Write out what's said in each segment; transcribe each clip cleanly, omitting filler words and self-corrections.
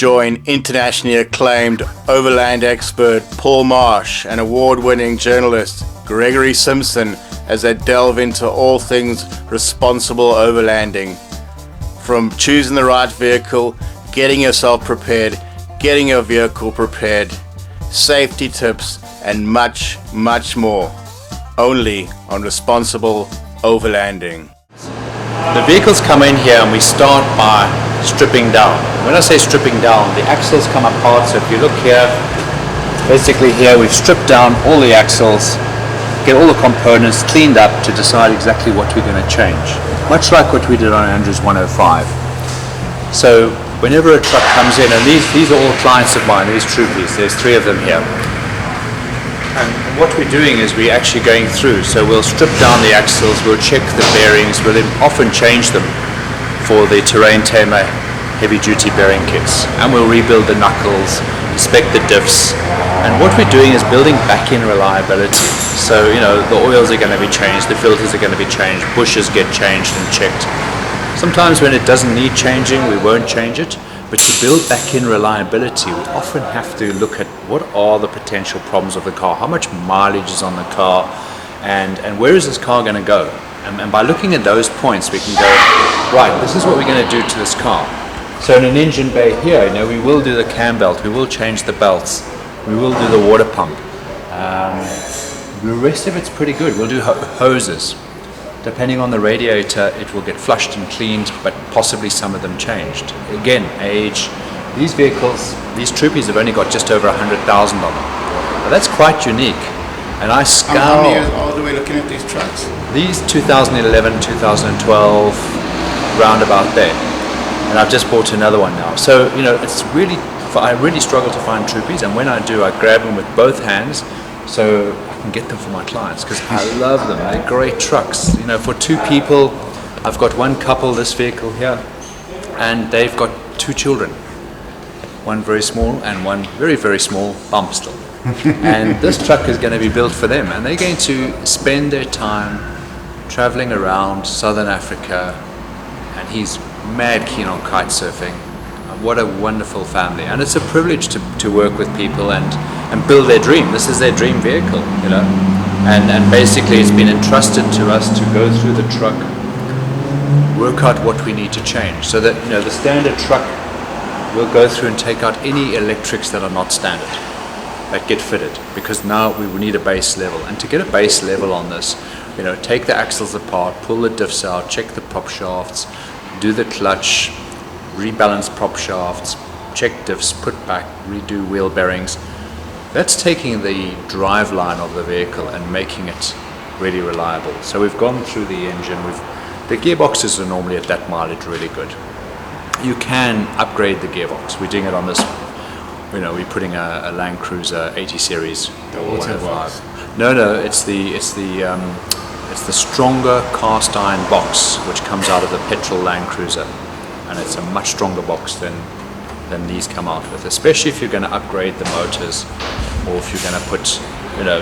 join internationally acclaimed overland expert Paul Marsh and award-winning journalist Gregory Simpson as they delve into all things responsible overlanding. From choosing the right vehicle, getting yourself prepared, getting your vehicle prepared, safety tips, and much, much more. Only on Responsible Overlanding. The vehicles come in here and we start by stripping down. When I say stripping down, the axles come apart. So if you look here, basically here we've stripped down all the axles, get all the components cleaned up to decide exactly what we're going to change. Much like what we did on Andrew's 105. So whenever a truck comes in, and these are all clients of mine, these troopies, there's 3 of them here. And what we're doing is we're actually going through. So we'll strip down the axles, we'll check the bearings, we'll often change them for the terrain tamer heavy duty bearing kits. And we'll rebuild the knuckles, inspect the diffs. And what we're doing is building back in reliability. So, you know, the oils are going to be changed, the filters are going to be changed, bushes get changed and checked. Sometimes when it doesn't need changing, we won't change it. But to build back in reliability, we often have to look at what are the potential problems of the car, how much mileage is on the car, and where is this car going to go? And by looking at those points, we can go, right, this is what we're going to do to this car. So in an engine bay here, you know, we will do the cam belt, we will change the belts, we will do the water pump. The rest of it's pretty good. We'll do hoses. Depending on the radiator, it will get flushed and cleaned, but possibly some of them changed. Again, age. These vehicles, these troopies have only got just over 100,000 on them. Now that's quite unique. And I scour. How many years old are we looking at these trucks? These 2011, 2012, round about there. And I've just bought another one now. So, you know, it's really, I really struggle to find troopies, and when I do, I grab them with both hands. So I can get them for my clients because I love them. They're great trucks. You know, for 2 people, I've got one couple, this vehicle here, and they've got 2 children. One very small and one very, very small, bump still. And this truck is going to be built for them, and they're going to spend their time traveling around Southern Africa, and he's mad keen on kite surfing. What a wonderful family, and it's a privilege to work with people and build their dream. This is their dream vehicle, you know, and basically it's been entrusted to us to go through the truck, work out what we need to change, so that, you know, the standard truck will go through and take out any electrics that are not standard, that get fitted, because now we need a base level. And to get a base level on this, you know, take the axles apart, pull the diffs out, check the prop shafts, do the clutch, rebalance prop shafts, check diffs, put back, redo wheel bearings. That's taking the drive line of the vehicle and making it really reliable. So we've gone through the engine, the gearboxes are normally at that mileage really good. You can upgrade the gearbox. We're doing it on this one. You know, we're putting a Land Cruiser 80 series. The 105. No, it's the stronger cast iron box which comes out of the petrol Land Cruiser, and it's a much stronger box than these come out with, especially if you're going to upgrade the motors, or if you're going to put, you know,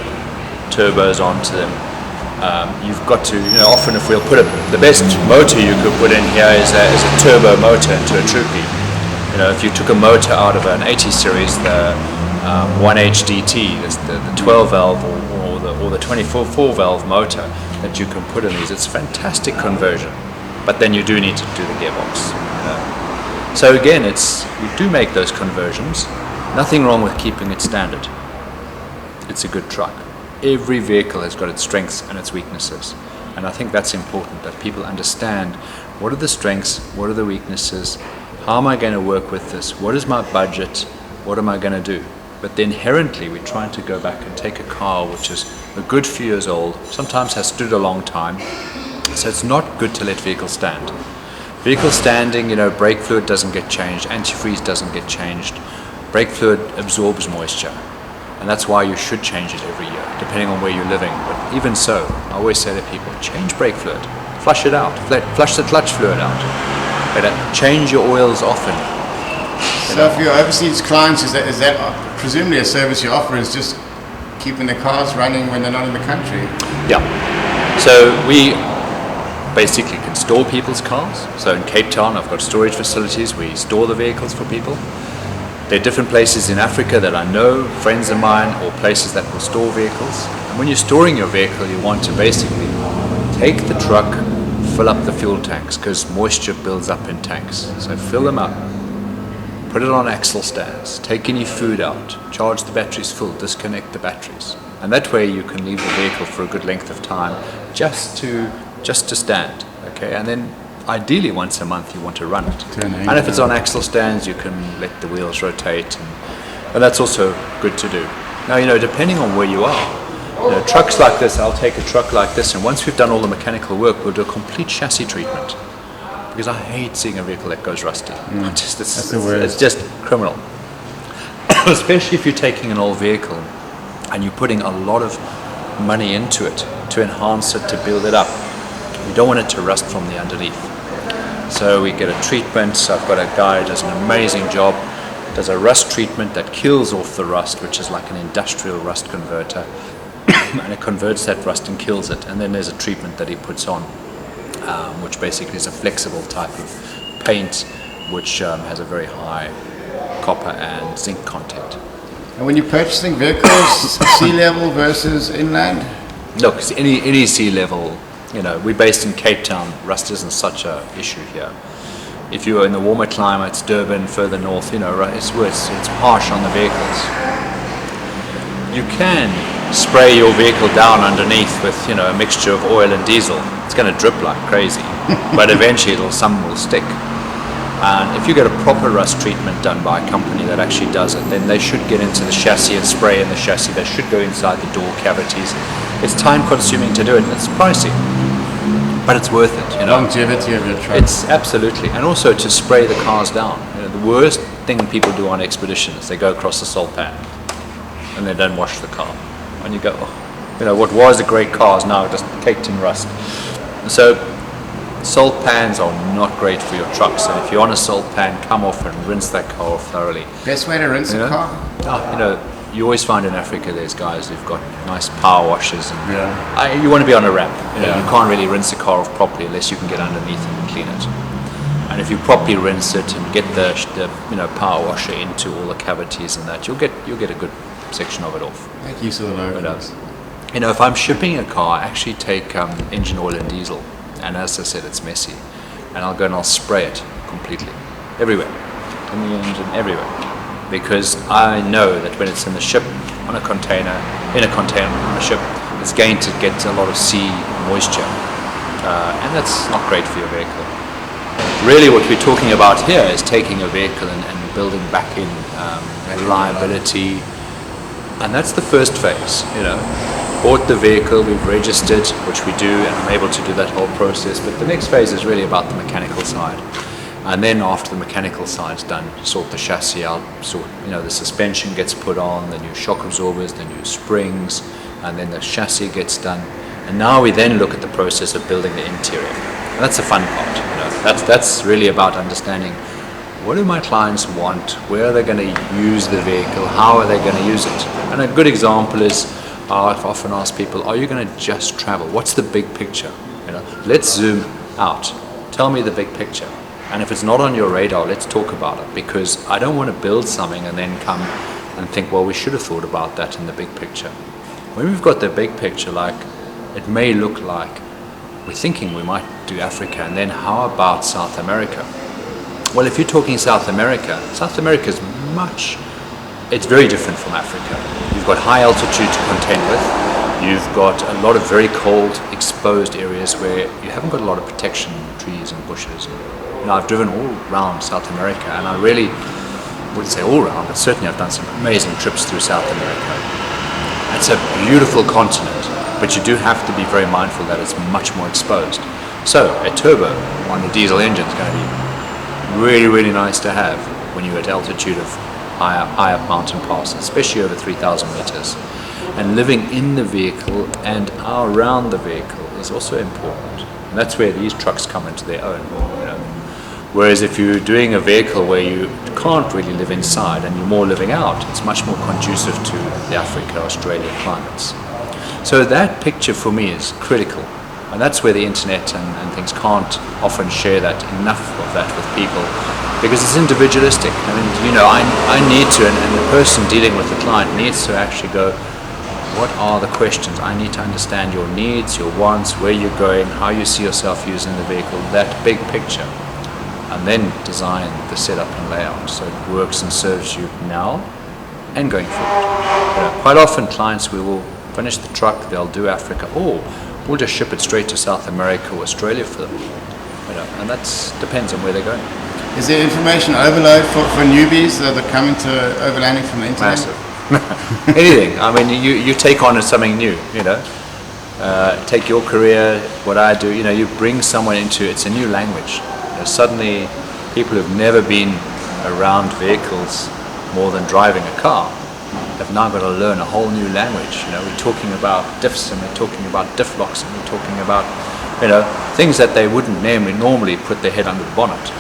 turbos onto them. You've got to, you know, often if we'll put the best motor you could put in here is a turbo motor into a troopy. You know, if you took a motor out of an 80 series, the 1HDT, the 12 valve or the 24 valve motor that you can put in these, it's a fantastic conversion. But then you do need to do the gearbox. You know. So again, we do make those conversions. Nothing wrong with keeping it standard. It's a good truck. Every vehicle has got its strengths and its weaknesses. And I think that's important, that people understand what are the strengths, what are the weaknesses, how am I going to work with this, what is my budget, what am I going to do. But inherently we're trying to go back and take a car which is a good few years old, sometimes has stood a long time. So it's not good to let vehicles stand. Vehicle standing, you know, brake fluid doesn't get changed, antifreeze doesn't get changed. Brake fluid absorbs moisture, and that's why you should change it every year, depending on where you're living. But even so, I always say to people, change brake fluid, flush it out, flush the clutch fluid out. But change your oils often. So for your overseas clients, is that presumably a service you offer is just keeping the cars running when they're not in the country? Yeah. So we basically can store people's cars. So in Cape Town, I've got storage facilities. We store the vehicles for people. There are different places in Africa that I know, friends of mine, or places that will store vehicles. And when you're storing your vehicle, you want to basically take the truck, fill up the fuel tanks, because moisture builds up in tanks. So fill them up, put it on axle stands, take any food out, charge the batteries full, disconnect the batteries. And that way you can leave the vehicle for a good length of time just to stand. Okay, and then ideally once a month you want to run it. And if it's on axle stands, you can let the wheels rotate, and that's also good to do. Now, depending on where you are, trucks like this, I'll take a truck like this, and once we've done all the mechanical work, we'll do a complete chassis treatment. Because I hate seeing a vehicle that goes rusty. It's just criminal. Especially if you're taking an old vehicle and you're putting a lot of money into it to enhance it, to build it up. You don't want it to rust from the underneath. So we get a treatment. So I've got a guy who does an amazing job, does a rust treatment that kills off the rust, which is like an industrial rust converter, and it converts that rust and kills it. And then there's a treatment that he puts on, which basically is a flexible type of paint, which has a very high copper and zinc content. And when you're purchasing vehicles, sea level versus inland? Look, any sea level. We're based in Cape Town. Rust isn't such an issue here. If you're in the warmer climates, Durban, further north, it's worse. It's harsh on the vehicles. You can spray your vehicle down underneath with, a mixture of oil and diesel. It's going to drip like crazy, but eventually some will stick. And if you get a proper rust treatment done by a company that actually does it, then they should get into the chassis and spray in the chassis. They should go inside the door cavities. It's time consuming to do it, and it's pricey, but it's worth it. Longevity of your truck. It's absolutely, and also to spray the cars down. The worst thing people do on expedition is they go across the salt pan and they don't wash the car. And you go, what was a great car is now just caked in rust. So salt pans are not great for your trucks, and if you're on a salt pan, come off and rinse that car off thoroughly. Best way to rinse a car? You always find in Africa there's guys who've got nice power washers, and you want to be on a ramp. You can't really rinse a car off properly unless you can get underneath it and clean it. And if you properly rinse it and get the power washer into all the cavities and that, you'll get a good section of it off. Make use of the locals. If I'm shipping a car, I actually take engine oil and diesel. And as I said, it's messy. And I'll go and I'll spray it completely. Everywhere. In the engine, everywhere. Because I know that when it's in the ship, on a container on a ship, it's going to get a lot of sea moisture. And that's not great for your vehicle. Really what we're talking about here is taking a vehicle and building back in reliability. And that's the first phase, Bought the vehicle, we've registered, which we do, and I'm able to do that whole process. But the next phase is really about the mechanical side. And then after the mechanical side's done, sort the chassis out, the suspension gets put on, the new shock absorbers, the new springs, and then the chassis gets done. And now we then look at the process of building the interior. And that's the fun part, That's really about understanding what do my clients want, where are they going to use the vehicle, how are they going to use it. And a good example is, I've often asked people, are you going to just travel? What's the big picture? Let's zoom out. Tell me the big picture. And if it's not on your radar, let's talk about it, because I don't want to build something and then come and think, well, we should have thought about that in the big picture. When we've got the big picture, it may look like we're thinking we might do Africa, and then how about South America? Well, if you're talking South America is it's very different from Africa. You've got high altitude to contend with. You've got a lot of very cold, exposed areas where you haven't got a lot of protection, trees and bushes. I've driven all around South America, and I really wouldn't say all around, but certainly I've done some amazing trips through South America. It's a beautiful continent, but you do have to be very mindful that it's much more exposed. So a turbo on the diesel engine is going to be really, really nice to have when you're at altitude of high up mountain passes, especially over 3,000 meters. And living in the vehicle and around the vehicle is also important. And that's where these trucks come into their own. Whereas if you're doing a vehicle where you can't really live inside and you're more living out, it's much more conducive to the Africa, Australia climates. So that picture for me is critical. And that's where the internet and things can't often share enough of that with people, because it's individualistic. I mean, I need to, and the person dealing with the client needs to actually go, what are the questions? I need to understand your needs, your wants, where you're going, how you see yourself using the vehicle, that big picture, and then design the setup and layout so it works and serves you now and going forward. Quite often clients, we will finish the truck, they'll do Africa, or we'll just ship it straight to South America or Australia for them. And that depends on where they're going. Is there information overload for newbies that are coming to overlanding from the internet? Massive. Anything. I mean, you take on something new, take your career, what I do, you bring someone into, it's a new language. Suddenly people who've never been around vehicles more than driving a car have now got to learn a whole new language. We're talking about diffs, and we're talking about diff locks, and we're talking about things that they wouldn't normally put their head under the bonnet.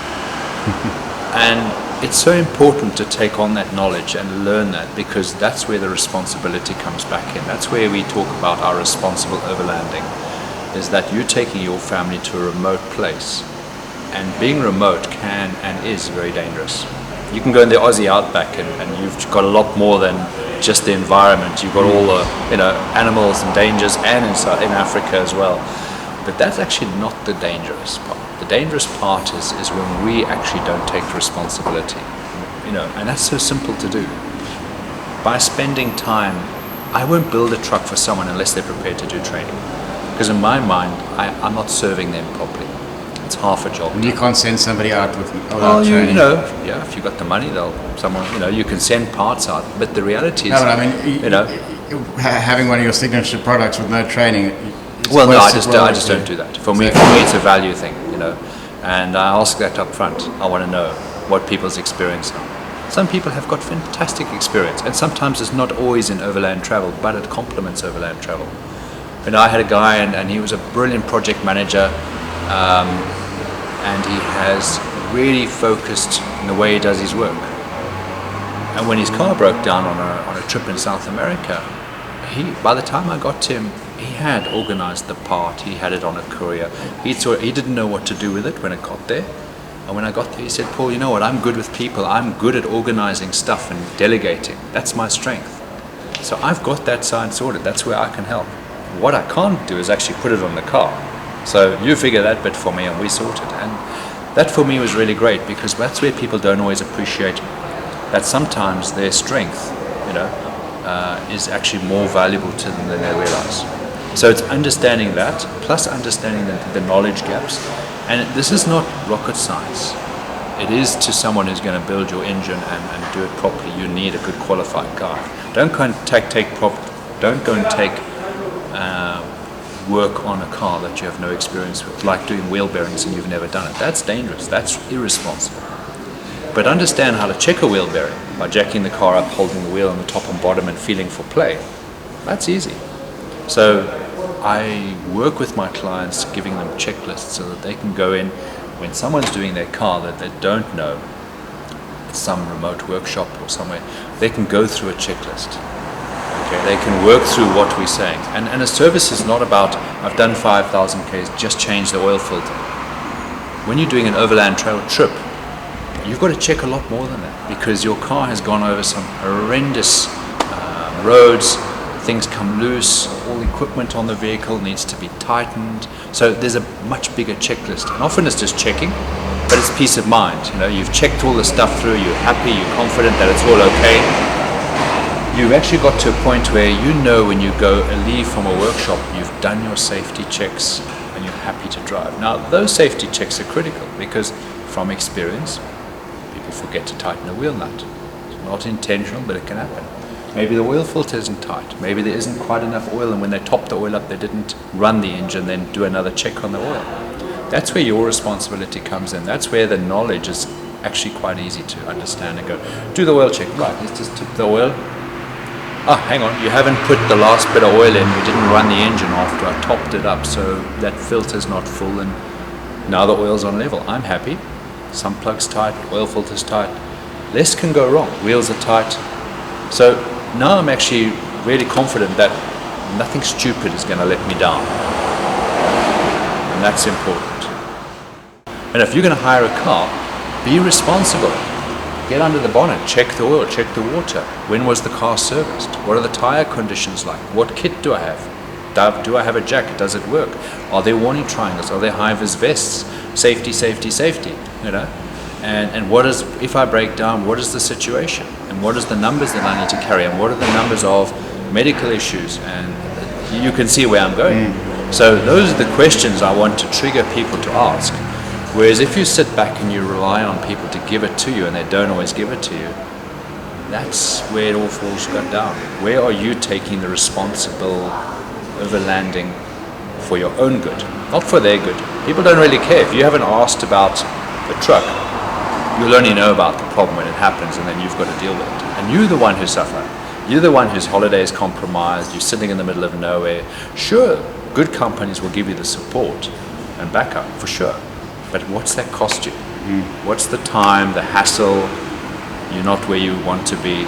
And it's so important to take on that knowledge and learn that, because that's where the responsibility comes back in. That's where we talk about our responsible overlanding, is that you're taking your family to a remote place, and being remote can and is very dangerous. You can go in the Aussie outback and you've got a lot more than just the environment. You've got all the animals and dangers, and in Africa as well. But that's actually not the dangerous part. The dangerous part is when we actually don't take responsibility, and that's so simple to do. By spending time, I won't build a truck for someone unless they're prepared to do training, because in my mind, I'm not serving them properly. It's half a job. And you can't send somebody out with training. If you've got the money, you can send parts out. But the reality is, no, but I mean, having one of your signature products with no training. Well, no, I just don't do that. For me, it's a value thing, and I ask that up front. I want to know what people's experience are. Some people have got fantastic experience, and sometimes it's not always in overland travel, but it complements overland travel. I had a guy, and he was a brilliant project manager, and he has really focused in the way he does his work. And when his car broke down on a trip in South America, by the time I got to him, he had organized the part, he had it on a courier. He didn't know what to do with it when it got there. And when I got there, he said, Paul, you know what, I'm good with people. I'm good at organizing stuff and delegating. That's my strength. So I've got that side sorted. That's where I can help. What I can't do is actually put it on the car. So you figure that bit for me and we sort it. And that for me was really great, because that's where people don't always appreciate that sometimes their strength, is actually more valuable to them than they realize. So it's understanding that, plus understanding the knowledge gaps. And this is not rocket science. It is to someone who's going to build your engine and do it properly. You need a good qualified guy. Don't go and take work on a car that you have no experience with, like doing wheel bearings and you've never done it. That's dangerous. That's irresponsible. But understand how to check a wheel bearing by jacking the car up, holding the wheel on the top and bottom and feeling for play. That's easy. So I work with my clients, giving them checklists so that they can go in when someone's doing their car that they don't know, some remote workshop or somewhere, they can go through a checklist. Okay, they can work through what we're saying. And a service is not about, I've done 5,000 Ks, just change the oil filter. When you're doing an overland trail trip, you've got to check a lot more than that, because your car has gone over some horrendous roads, things come loose, all equipment on the vehicle needs to be tightened. So there's a much bigger checklist. And often it's just checking, but it's peace of mind. You've checked all the stuff through, you're happy, you're confident that it's all okay. You've actually got to a point where when you go leave from a workshop, you've done your safety checks and you're happy to drive. Now, those safety checks are critical, because from experience, people forget to tighten a wheel nut. It's not intentional, but it can happen. Maybe the oil filter isn't tight. Maybe there isn't quite enough oil, and when they top the oil up, they didn't run the engine, then do another check on the oil. That's where your responsibility comes in. That's where the knowledge is actually quite easy to understand and go, do the oil check. Right, let's just tip the oil. Hang on, you haven't put the last bit of oil in. You didn't run the engine after I topped it up, so that filter's not full, and now the oil's on level. I'm happy. Some plug's tight, oil filter's tight. Less can go wrong. Wheels are tight. So now I'm actually really confident that nothing stupid is going to let me down. and that's important. And if you're going to hire a car, be responsible. Get under the bonnet, check the oil, check the water. When was the car serviced? What are the tire conditions like? What kit do I have? Do I have a jacket? Does it work? Are there warning triangles? Are there high-vis vests? Safety, safety, safety, you know? And what is, if I break down, what is the situation? And what is the numbers that I need to carry? And what are the numbers of medical issues? And you can see where I'm going. So those are the questions I want to trigger people to ask. Whereas if you sit back and you rely on people to give it to you and they don't always give it to you, that's where it all falls down. Where are you taking the responsible overlanding for your own good, not for their good? People don't really care. If you haven't asked about the truck, you'll only know about the problem when it happens, and then you've got to deal with it. And you're the one who suffers. You're the one whose holiday is compromised. You're sitting in the middle of nowhere. Sure, good companies will give you the support and backup, for sure. But what's that cost you? What's the time, the hassle? You're not where you want to be.